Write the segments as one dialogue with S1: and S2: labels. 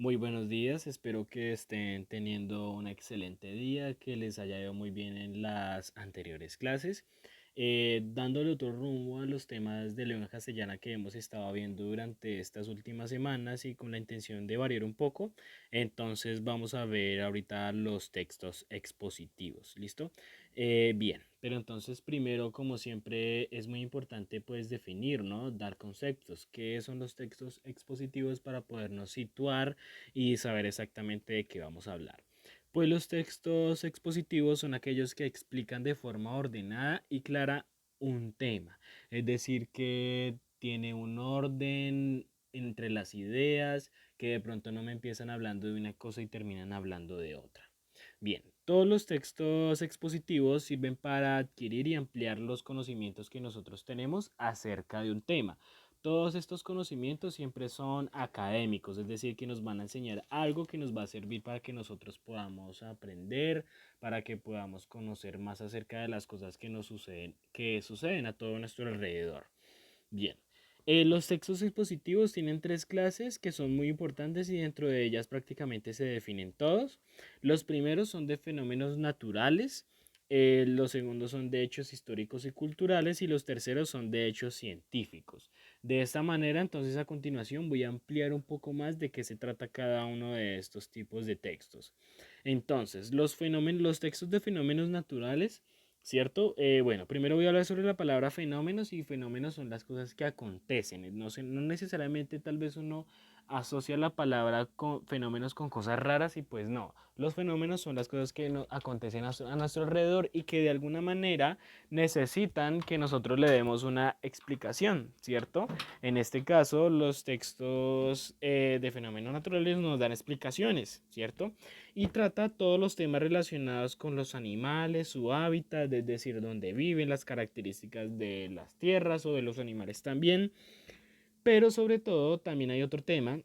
S1: Muy buenos días, espero que estén teniendo un excelente día, que les haya ido muy bien en las anteriores clases. Dándole otro rumbo a los temas de lengua castellana que hemos estado viendo durante estas últimas semanas y con la intención de variar un poco, entonces vamos a ver ahorita los textos expositivos, ¿listo? Bien, pero entonces primero, como siempre, es muy importante pues definir, ¿no? Dar conceptos. ¿Qué son los textos expositivos para podernos situar y saber exactamente de qué vamos a hablar? Pues los textos expositivos son aquellos que explican de forma ordenada y clara un tema, es decir, que tiene un orden entre las ideas, que de pronto no me empiezan hablando de una cosa y terminan hablando de otra. Bien, todos los textos expositivos sirven para adquirir y ampliar los conocimientos que nosotros tenemos acerca de un tema. Todos estos conocimientos siempre son académicos, es decir, que nos van a enseñar algo que nos va a servir para que nosotros podamos aprender, para que podamos conocer más acerca de las cosas que suceden a todo nuestro alrededor. Bien. Los textos expositivos tienen tres clases que son muy importantes y dentro de ellas prácticamente se definen todos. Los primeros son de fenómenos naturales, los segundos son de hechos históricos y culturales y los terceros son de hechos científicos. De esta manera, entonces a continuación voy a ampliar un poco más de qué se trata cada uno de estos tipos de textos. Entonces, los textos de fenómenos naturales. ¿Cierto? Bueno, primero voy a hablar sobre la palabra fenómenos y fenómenos son las cosas que acontecen. No necesariamente tal vez uno asocia la palabra con fenómenos con cosas raras y pues no. Los fenómenos son las cosas que acontecen a nuestro alrededor y que de alguna manera necesitan que nosotros le demos una explicación, ¿cierto? En este caso, los textos de fenómenos naturales nos dan explicaciones, ¿cierto? Y trata todos los temas relacionados con los animales, su hábitat, es decir, dónde viven, las características de las tierras o de los animales también. Pero sobre todo también hay otro tema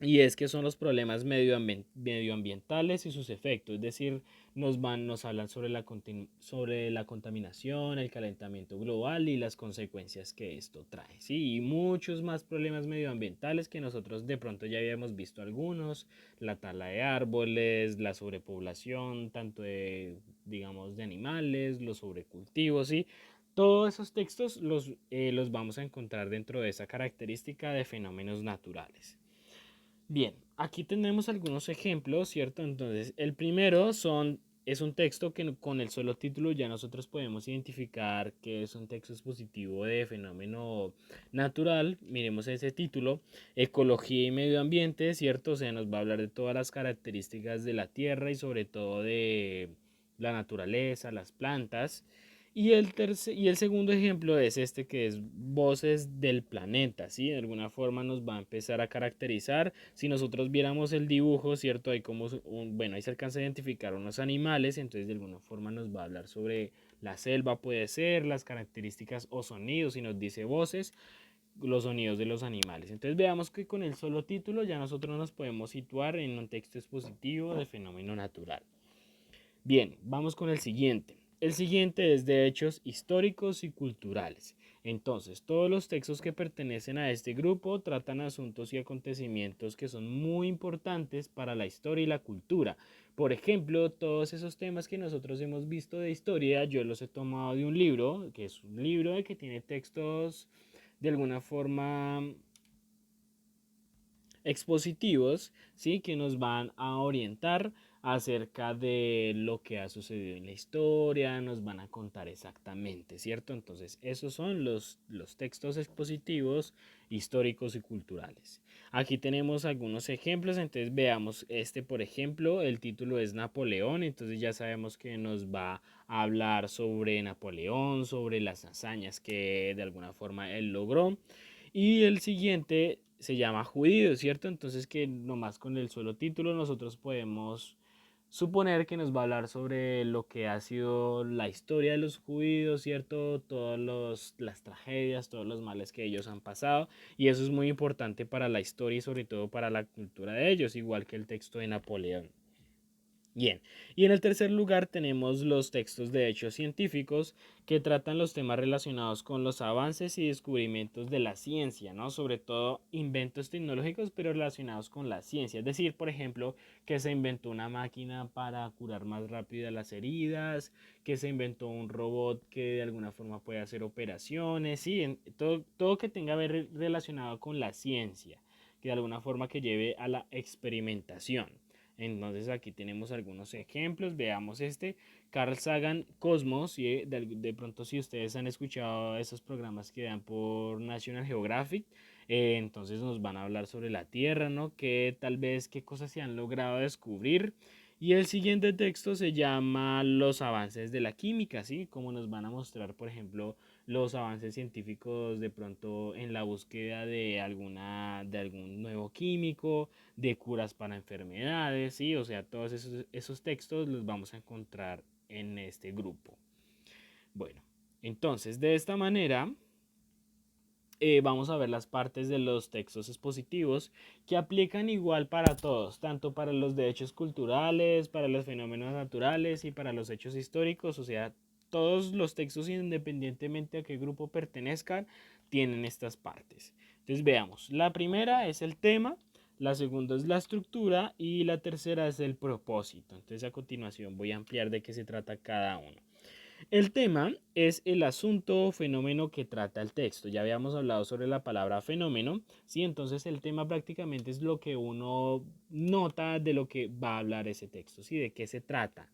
S1: y es que son los problemas medioambientales y sus efectos, es decir, nos hablan sobre la contaminación, el calentamiento global y las consecuencias que esto trae, ¿sí? Y muchos más problemas medioambientales que nosotros de pronto ya habíamos visto algunos, la tala de árboles, la sobrepoblación, tanto digamos, de animales, los sobrecultivos, ¿sí? Todos esos textos los vamos a encontrar dentro de esa característica de fenómenos naturales. Bien, aquí tenemos algunos ejemplos, ¿cierto? Entonces, el primero es un texto que con el solo título ya nosotros podemos identificar que es un texto expositivo de fenómeno natural. Miremos ese título, Ecología y Medio Ambiente, ¿cierto? O sea, nos va a hablar de todas las características de la Tierra y sobre todo de la naturaleza, las plantas. Y el segundo ejemplo es este que es Voces del Planeta, ¿sí? De alguna forma nos va a empezar a caracterizar. Si nosotros viéramos el dibujo, ¿cierto? Hay como bueno, ahí se alcanza a identificar unos animales, entonces de alguna forma nos va a hablar sobre la selva, puede ser, las características o sonidos, y nos dice voces, los sonidos de los animales. Entonces veamos que con el solo título ya nosotros nos podemos situar en un texto expositivo de fenómeno natural. Bien, vamos con el siguiente. El siguiente es de hechos históricos y culturales. Entonces, todos los textos que pertenecen a este grupo tratan asuntos y acontecimientos que son muy importantes para la historia y la cultura. Por ejemplo, todos esos temas que nosotros hemos visto de historia, yo los he tomado de un libro, que es un libro que tiene textos de alguna forma expositivos, ¿sí? Que nos van a orientar acerca de lo que ha sucedido en la historia, nos van a contar exactamente, ¿cierto? Entonces, esos son los textos expositivos históricos y culturales. Aquí tenemos algunos ejemplos, entonces veamos este, por ejemplo, el título es Napoleón, entonces ya sabemos que nos va a hablar sobre Napoleón, sobre las hazañas que de alguna forma él logró. Y el siguiente se llama Judíos, ¿cierto? Entonces que nomás con el solo título nosotros podemos suponer que nos va a hablar sobre lo que ha sido la historia de los judíos, ¿cierto? Todas las tragedias, todos los males que ellos han pasado. Y eso es muy importante para la historia y sobre todo para la cultura de ellos, igual que el texto de Napoleón. Bien, y en el tercer lugar tenemos los textos de hechos científicos que tratan los temas relacionados con los avances y descubrimientos de la ciencia, ¿no? Sobre todo inventos tecnológicos, pero relacionados con la ciencia. Es decir, por ejemplo, que se inventó una máquina para curar más rápido las heridas, que se inventó un robot que de alguna forma puede hacer operaciones, sí, todo que tenga que ver relacionado con la ciencia, que de alguna forma que lleve a la experimentación. Entonces aquí tenemos algunos ejemplos. Veamos este. Carl Sagan Cosmos. Y de pronto si ustedes han escuchado esos programas que dan por National Geographic, entonces nos van a hablar sobre la Tierra, ¿no? Que tal vez qué cosas se han logrado descubrir. Y el siguiente texto se llama Los avances de la química, ¿sí? Como nos van a mostrar, por ejemplo, los avances científicos de pronto en la búsqueda de algún nuevo químico, de curas para enfermedades, ¿sí? O sea, todos esos textos los vamos a encontrar en este grupo. Bueno, entonces de esta manera vamos a ver las partes de los textos expositivos que aplican igual para todos, tanto para los de hechos culturales, para los fenómenos naturales y para los hechos históricos, o sea, todos los textos independientemente a qué grupo pertenezcan, tienen estas partes. Entonces veamos, la primera es el tema, la segunda es la estructura y la tercera es el propósito. Entonces a continuación voy a ampliar de qué se trata cada uno. El tema es el asunto o fenómeno que trata el texto. Ya habíamos hablado sobre la palabra fenómeno, ¿sí? Entonces el tema prácticamente es lo que uno nota de lo que va a hablar ese texto, ¿sí? De qué se trata,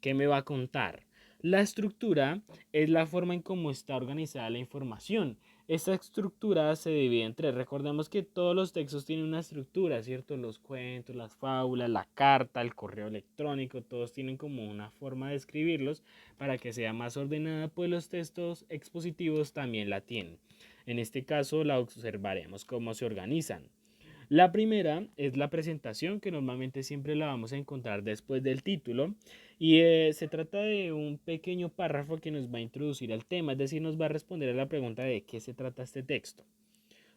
S1: qué me va a contar. La estructura es la forma en cómo está organizada la información. Esta estructura se divide en tres. Recordemos que todos los textos tienen una estructura, ¿cierto? Los cuentos, las fábulas, la carta, el correo electrónico, todos tienen como una forma de escribirlos para que sea más ordenada, pues los textos expositivos también la tienen. En este caso la observaremos cómo se organizan. La primera es la presentación, que normalmente siempre la vamos a encontrar después del título, y se trata de un pequeño párrafo que nos va a introducir al tema, es decir, nos va a responder a la pregunta de qué se trata este texto.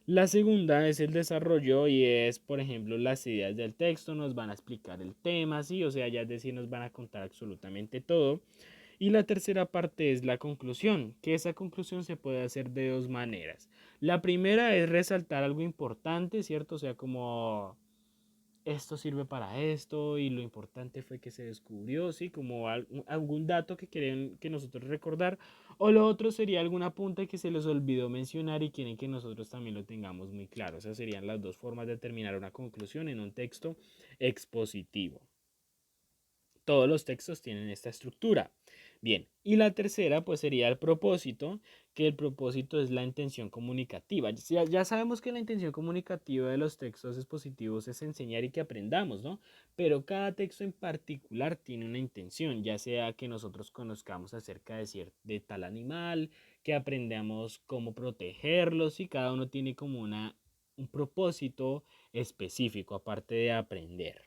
S1: La segunda es el desarrollo y es, por ejemplo, las ideas del texto, nos van a explicar el tema, sí, o sea, ya es decir, nos van a contar absolutamente todo. Y la tercera parte es la conclusión, que esa conclusión se puede hacer de dos maneras. La primera es resaltar algo importante, ¿cierto? O sea, como esto sirve para esto y lo importante fue que se descubrió, ¿sí? Como algún dato que quieren que nosotros recordar. O lo otro sería algún apunte que se les olvidó mencionar y quieren que nosotros también lo tengamos muy claro. Esas serían las dos formas de terminar una conclusión en un texto expositivo. Todos los textos tienen esta estructura. Bien, y la tercera pues sería el propósito, que el propósito es la intención comunicativa. Ya sabemos que la intención comunicativa de los textos expositivos es enseñar y que aprendamos, ¿no? Pero cada texto en particular tiene una intención, ya sea que nosotros conozcamos acerca de tal animal, que aprendamos cómo protegerlos y cada uno tiene como un propósito específico aparte de aprender.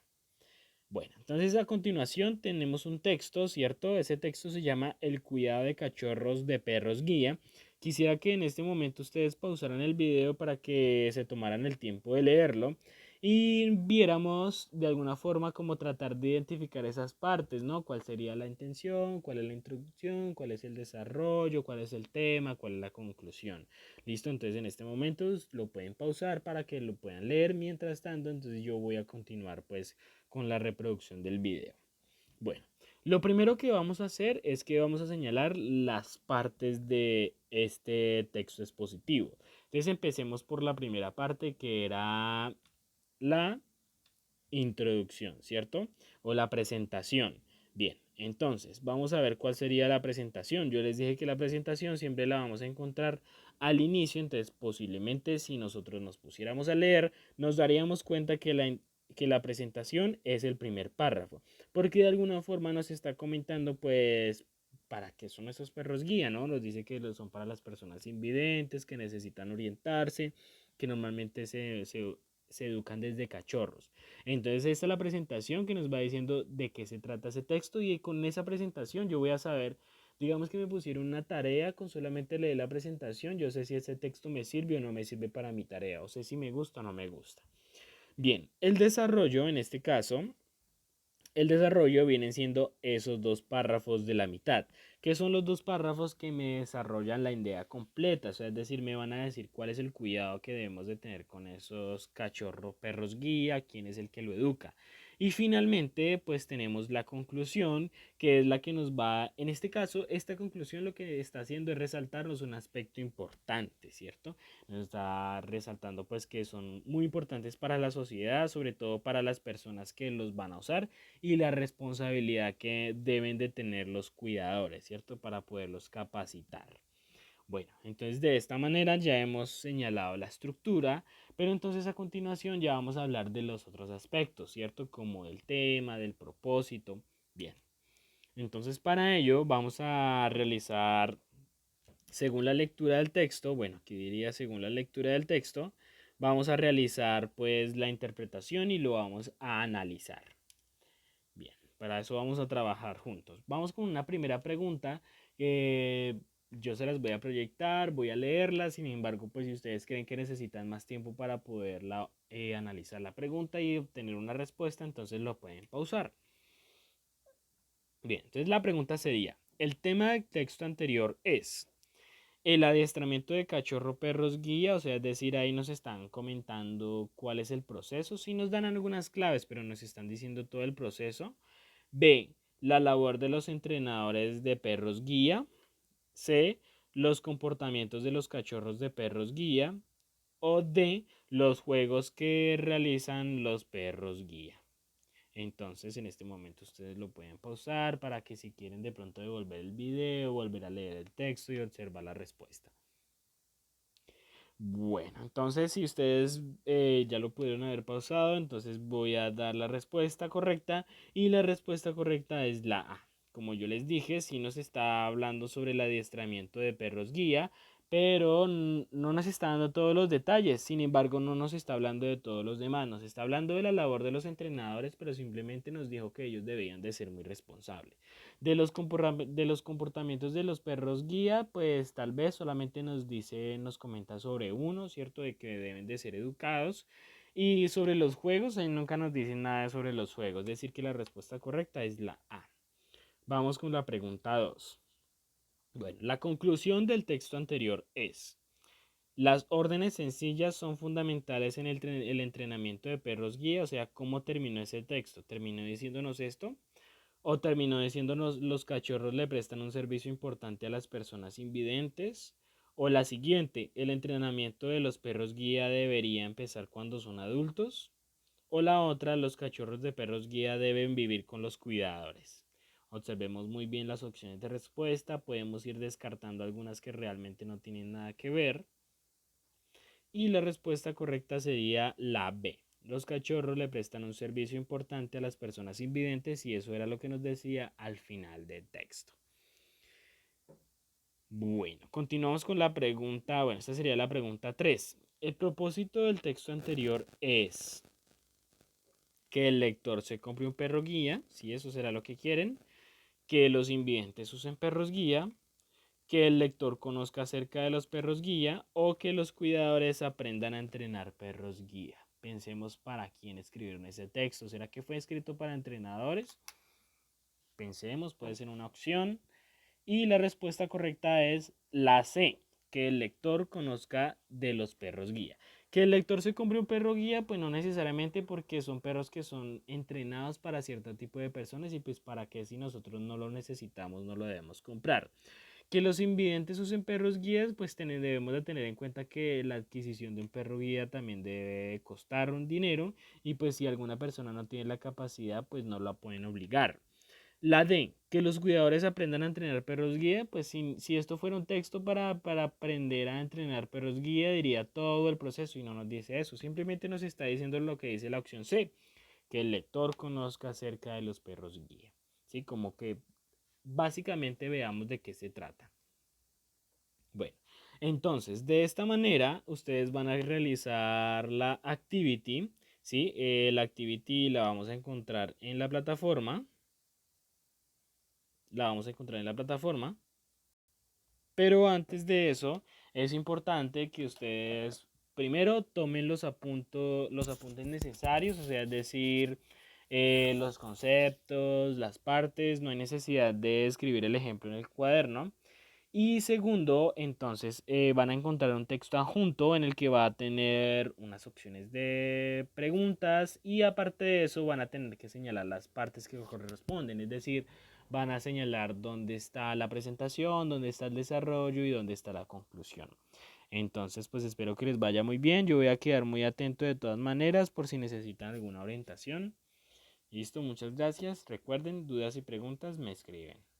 S1: Bueno, entonces a continuación tenemos un texto, ¿cierto? Ese texto se llama El cuidado de cachorros de perros guía. Quisiera que en este momento ustedes pausaran el video para que se tomaran el tiempo de leerlo y viéramos de alguna forma cómo tratar de identificar esas partes, ¿no? ¿Cuál sería la intención? ¿Cuál es la introducción? ¿Cuál es el desarrollo? ¿Cuál es el tema? ¿Cuál es la conclusión? Listo, entonces en este momento lo pueden pausar para que lo puedan leer. Mientras tanto, entonces yo voy a continuar pues con la reproducción del video. Bueno, lo primero que vamos a hacer es que vamos a señalar las partes de este texto expositivo. Entonces empecemos por la primera parte que era la introducción, ¿cierto? O la presentación. Bien, entonces vamos a ver cuál sería la presentación. Yo les dije que la presentación siempre la vamos a encontrar al inicio, entonces posiblemente si nosotros nos pusiéramos a leer, nos daríamos cuenta que la presentación es el primer párrafo, porque de alguna forma nos está comentando pues para qué son esos perros guía, ¿no? Nos dice que son para las personas invidentes, que necesitan orientarse, que normalmente se educan desde cachorros. Entonces esta es la presentación que nos va diciendo de qué se trata ese texto y con esa presentación yo voy a saber, digamos que me pusieron una tarea con solamente leer la presentación, yo sé si ese texto me sirve o no me sirve para mi tarea, o sé si me gusta o no me gusta. Bien, el desarrollo en este caso El desarrollo vienen siendo esos dos párrafos de la mitad, que son los dos párrafos que me desarrollan la idea completa, o sea, es decir, me van a decir cuál es el cuidado que debemos de tener con esos cachorros perros guía, quién es el que lo educa. Y finalmente, pues tenemos la conclusión, que es la que nos va, en este caso, esta conclusión lo que está haciendo es resaltarnos un aspecto importante, ¿cierto? Nos está resaltando pues que son muy importantes para la sociedad, sobre todo para las personas que los van a usar y la responsabilidad que deben de tener los cuidadores, ¿cierto? Para poderlos capacitar. Bueno, entonces de esta manera ya hemos señalado la estructura, pero entonces a continuación ya vamos a hablar de los otros aspectos, ¿cierto? Como del tema, del propósito. Bien, entonces para ello vamos a realizar, según la lectura del texto, bueno, aquí diría según la lectura del texto, vamos a realizar pues la interpretación y lo vamos a analizar. Bien, para eso vamos a trabajar juntos. Vamos con una primera pregunta que yo se las voy a proyectar, voy a leerla, sin embargo, pues si ustedes creen que necesitan más tiempo para poderla analizar la pregunta y obtener una respuesta, entonces lo pueden pausar. Bien, entonces la pregunta sería, el tema del texto anterior es el adiestramiento de cachorro perros guía, o sea, es decir, ahí nos están comentando cuál es el proceso, sí nos dan algunas claves, pero nos están diciendo todo el proceso. B, la labor de los entrenadores de perros guía. C, los comportamientos de los cachorros de perros guía. O D, los juegos que realizan los perros guía. Entonces, en este momento ustedes lo pueden pausar para que si quieren de pronto devolver el video, volver a leer el texto y observar la respuesta. Bueno, entonces si ustedes ya lo pudieron haber pausado, entonces voy a dar la respuesta correcta y la respuesta correcta es la A. Como yo les dije, sí nos está hablando sobre el adiestramiento de perros guía, pero no nos está dando todos los detalles. Sin embargo, no nos está hablando de todos los demás. Nos está hablando de la labor de los entrenadores, pero simplemente nos dijo que ellos debían de ser muy responsables. De los comportamientos de los perros guía, pues tal vez solamente nos dice, nos comenta sobre uno, ¿cierto? De que deben de ser educados. Y sobre los juegos, ahí nunca nos dicen nada sobre los juegos, es decir, que la respuesta correcta es la A. Vamos con la pregunta 2. Bueno, la conclusión del texto anterior es, las órdenes sencillas son fundamentales en el entrenamiento de perros guía, o sea, ¿cómo terminó ese texto? ¿Terminó diciéndonos esto? O terminó diciendo los cachorros le prestan un servicio importante a las personas invidentes. O la siguiente, el entrenamiento de los perros guía debería empezar cuando son adultos. O la otra, los cachorros de perros guía deben vivir con los cuidadores. Observemos muy bien las opciones de respuesta, podemos ir descartando algunas que realmente no tienen nada que ver. Y la respuesta correcta sería la B. Los cachorros le prestan un servicio importante a las personas invidentes y eso era lo que nos decía al final del texto. Bueno, continuamos con la pregunta, bueno, esta sería la pregunta 3. El propósito del texto anterior es que el lector se compre un perro guía, si eso será lo que quieren, que los invidentes usen perros guía, que el lector conozca acerca de los perros guía o que los cuidadores aprendan a entrenar perros guía. Pensemos para quién escribieron ese texto. ¿Será que fue escrito para entrenadores? Pensemos, puede ser una opción. Y la respuesta correcta es la C, que el lector conozca de los perros guía. Que el lector se compre un perro guía, pues no necesariamente porque son perros que son entrenados para cierto tipo de personas y pues para qué si nosotros no lo necesitamos, no lo debemos comprar. Que los invidentes usen perros guías, pues debemos de tener en cuenta que la adquisición de un perro guía también debe costar un dinero y pues si alguna persona no tiene la capacidad, pues no la pueden obligar. La D, que los cuidadores aprendan a entrenar perros guía, pues si esto fuera un texto para aprender a entrenar perros guía, diría todo el proceso y no nos dice eso, simplemente nos está diciendo lo que dice la opción C, que el lector conozca acerca de los perros guía. ¿Sí? Como que básicamente veamos de qué se trata. Bueno, entonces de esta manera ustedes van a realizar la activity, ¿sí? La activity la vamos a encontrar en la plataforma. La vamos a encontrar en la plataforma. Pero antes de eso, es importante que ustedes primero tomen los apuntes necesarios, o sea, es decir, los conceptos, las partes, no hay necesidad de escribir el ejemplo en el cuaderno. Y segundo, entonces van a encontrar un texto adjunto en el que va a tener unas opciones de preguntas y aparte de eso van a tener que señalar las partes que corresponden, es decir, van a señalar dónde está la presentación, dónde está el desarrollo y dónde está la conclusión. Entonces, pues espero que les vaya muy bien. Yo voy a quedar muy atento de todas maneras por si necesitan alguna orientación. Listo, muchas gracias. Recuerden, dudas y preguntas me escriben.